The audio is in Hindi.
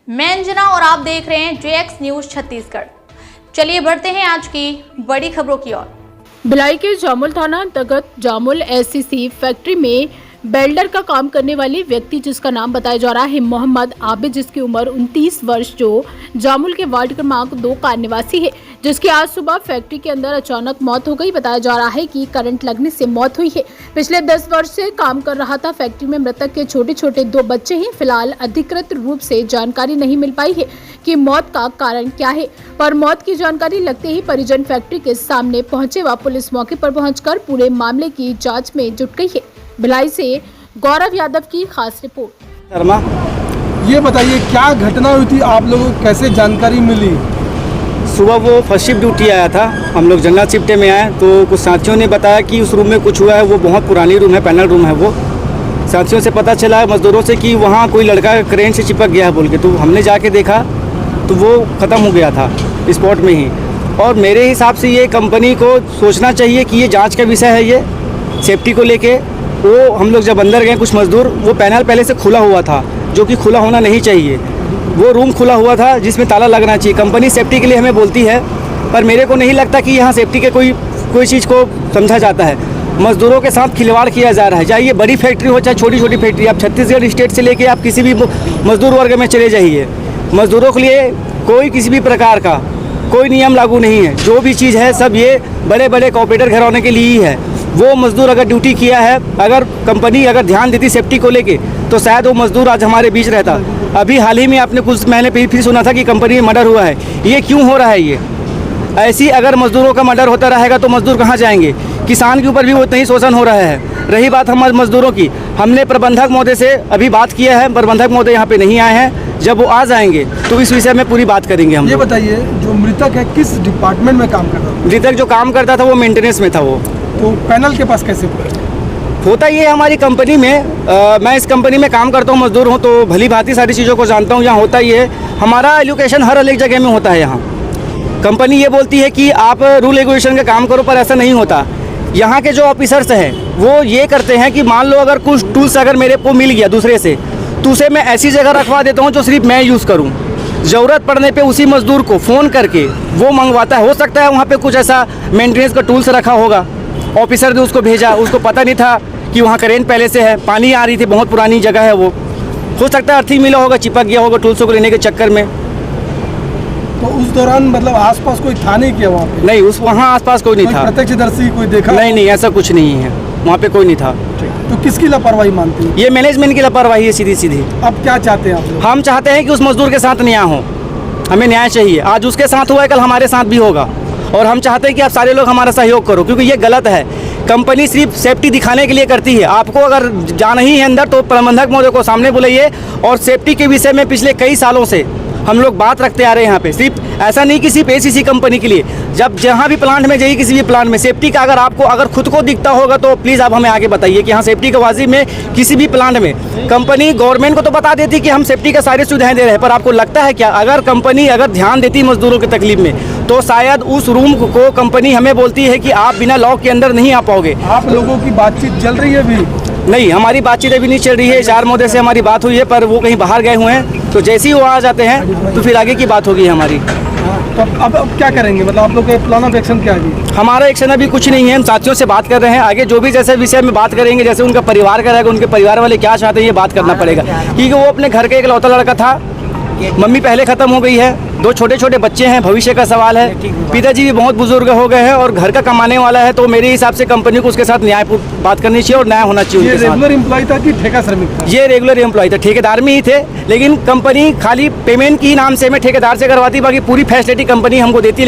मैं अंजना और आप देख रहे हैं JX न्यूज छत्तीसगढ़। चलिए बढ़ते हैं आज की बड़ी खबरों की ओर। भिलाई के जामुल थाना अंतर्गत जामुल SCC फैक्ट्री में बेल्डर का काम करने वाले व्यक्ति जिसका नाम बताया जा रहा है मोहम्मद आबिद, जिसकी उम्र 29 वर्ष, जो जामुल के वार्ड क्रमांक 2 का निवासी है, जिसकी आज सुबह फैक्ट्री के अंदर अचानक मौत हो गई। बताया जा रहा है कि करंट लगने से मौत हुई है। पिछले 10 वर्ष से काम कर रहा था। फैक्ट्री में मृतक के छोटे छोटे 2 बच्चे हैं। फिलहाल अधिकृत रूप से जानकारी नहीं मिल पाई है कि मौत का कारण क्या है, पर मौत की जानकारी लगते ही परिजन फैक्ट्री के सामने पहुंचे व पुलिस मौके पर पहुंचकर पूरे मामले की जाँच में जुट गई है। भिलाई से गौरव यादव की खास रिपोर्ट। शर्मा, ये बताइए क्या घटना हुई थी, आप लोगों को कैसे जानकारी मिली? सुबह वो फर्स्ट शिफ्ट ड्यूटी आया था, हम लोग जनरल शिफ्ट में आए तो कुछ साथियों ने बताया कि उस रूम में कुछ हुआ है। वो बहुत पुरानी रूम है, पैनल रूम है। वो साथियों से पता चला मजदूरों से कि वहाँ कोई लड़का क्रेन से चिपक गया है बोल के, तो हमने जाके देखा तो वो ख़त्म हो गया था स्पॉट में ही। और मेरे हिसाब से ये कंपनी को सोचना चाहिए कि ये जाँच का विषय है। ये सेफ्टी को लेके वो हम लोग जब अंदर गए कुछ मजदूर, वो पैनल पहले से खुला हुआ था जो कि खुला होना नहीं चाहिए। वो रूम खुला हुआ था जिसमें ताला लगना चाहिए। कंपनी सेफ्टी के लिए हमें बोलती है, पर मेरे को नहीं लगता कि यहाँ सेफ्टी के कोई चीज़ को समझा जाता है। मजदूरों के साथ खिलवाड़ किया जा रहा है, चाहे ये बड़ी फैक्ट्री हो चाहे छोटी छोटी फैक्ट्री। आप छत्तीसगढ़ स्टेट से लेके आप किसी भी मजदूर वर्ग में चले जाइए, मजदूरों के लिए कोई किसी भी प्रकार का कोई नियम लागू नहीं है। जो भी चीज़ है सब ये बड़े बड़े कॉर्पोरेटर घराने के लिए ही है। वो मजदूर अगर ड्यूटी किया है, अगर कंपनी अगर ध्यान देती सेफ्टी को लेके, तो शायद वो मजदूर आज हमारे बीच रहता। अभी हाल ही में आपने कुछ महीने फिर सुना था कि कंपनी में मर्डर हुआ है। ये क्यों हो रहा है? ये ऐसी अगर मजदूरों का मर्डर होता रहेगा तो मजदूर कहाँ जाएंगे? किसान के ऊपर भी उतना ही शोषण हो रहा है। रही बात हम मजदूरों की, हमने प्रबंधक महोदय से अभी बात किया है। प्रबंधक महोदय यहाँ पे नहीं आए हैं, जब वो आ जाएंगे तो इस विषय में पूरी बात करेंगे हम। ये बताइए जो मृतक है किस डिपार्टमेंट में काम करता था? मृतक जो काम करता था वो मेंटेनेंस में था। वो तो पैनल के पास कैसे पहुंचा? होता ये हमारी कंपनी में, मैं इस कंपनी में काम करता हूँ, मजदूर हूँ, तो भली भांति सारी चीज़ों को जानता हूँ। यहाँ होता ये हमारा एजुकेशन हर अलग जगह में होता है। यहाँ कंपनी ये बोलती है कि आप रूल रेगुलेशन का काम करो, पर ऐसा नहीं होता। यहाँ के जो ऑफिसर्स हैं वो ये करते हैं कि मान लो अगर कुछ टूल्स अगर मेरे को मिल गया दूसरे से, तो उसे मैं ऐसी जगह रखवा देता हूँ जो सिर्फ मैं यूज़ करूँ। ज़रूरत पड़ने पे उसी मजदूर को फ़ोन करके वो मंगवाता है। हो सकता है वहाँ पे कुछ ऐसा मेंटेनेंस का टूल्स रखा होगा, ऑफिसर ने उसको भेजा, उसको पता नहीं था कि वहाँ करेंट पहले से है, पानी आ रही थी, बहुत पुरानी जगह है। वो हो सकता है अर्थिंग मिला होगा, चिपक गया होगा टूल्सों को लेने के चक्कर में। तो उस दौरान मतलब आसपास कोई था नहीं क्या वहाँ पे? नहीं, वहाँ आसपास कोई नहीं था। प्रत्यक्षदर्शी कोई देखा? नहीं, ऐसा कुछ नहीं है, वहाँ पे कोई नहीं था। तो किसकी लापरवाही मानती है? ये मैनेजमेंट की लापरवाही है सीधी सीधी। अब क्या चाहते हैं आप लोग? हम चाहते हैं कि उस मजदूर के साथ न्याय हो, हमें न्याय चाहिए। आज उसके साथ हुआ है, कल हमारे साथ भी होगा, और हम चाहते हैं कि आप सारे लोग हमारा सहयोग करो, क्योंकि ये गलत है। कंपनी सिर्फ सेफ्टी दिखाने के लिए करती है। आपको अगर जाना ही है अंदर तो प्रबंधक महोदय को सामने बुलाइए, और सेफ्टी के विषय में पिछले कई सालों से हम लोग बात रखते आ रहे हैं यहाँ पे। सिर्फ ऐसा नहीं कि सिर्फ ACC कंपनी के लिए, जब जहाँ भी प्लांट में जाइए, किसी भी प्लांट में सेफ्टी का अगर आपको अगर खुद को दिखता होगा तो प्लीज़ आप हमें आगे बताइए कि हाँ सेफ्टी का वाजिब में किसी भी प्लांट में कंपनी गवर्नमेंट को तो बता देती कि हम सेफ्टी का सारी सुविधाएं दे रहे हैं, पर आपको लगता है क्या अगर कंपनी अगर ध्यान देती मजदूरों की तकलीफ में, तो शायद उस रूम को कंपनी हमें बोलती है कि आप बिना लॉक के अंदर नहीं आ पाओगे। आप लोगों की बातचीत चल रही है अभी? नहीं, हमारी बातचीत अभी नहीं चल रही है। HR महोदय से हमारी बात हुई है, पर वो कहीं बाहर गए हुए हैं, तो जैसे ही वो आ जाते हैं तो फिर आगे की बात होगी हमारी। तो अब क्या करेंगे, मतलब आप लोग का प्लान ऑफ एक्शन क्या है? हमारा एक्शन अभी कुछ नहीं है, हम साथियों से बात कर रहे हैं। आगे जो भी जैसे विषय में बात करेंगे, जैसे उनका परिवार का रहेगा, उनके परिवार वाले क्या चाहते हैं ये बात करना पड़ेगा, क्योंकि वो अपने घर का एक लौता लड़का था। मम्मी पहले ख़त्म हो गई है, 2 छोटे छोटे बच्चे हैं, भविष्य का सवाल है। पिताजी भी बहुत बुजुर्ग हो गए हैं और घर का कमाने वाला है। तो मेरे हिसाब से कंपनी को उसके साथ न्याय बात करनी चाहिए और न्याय होना चाहिए। ये रेगुलर एम्प्लॉय था कि ठेका श्रमिक था? ये रेगुलर एम्प्लॉय था, ठेकेदार में ही थे, लेकिन कंपनी खाली पेमेंट की नाम से हमें ठेकेदार से करवाती, बाकी पूरी फैसिलिटी कंपनी हमको देती।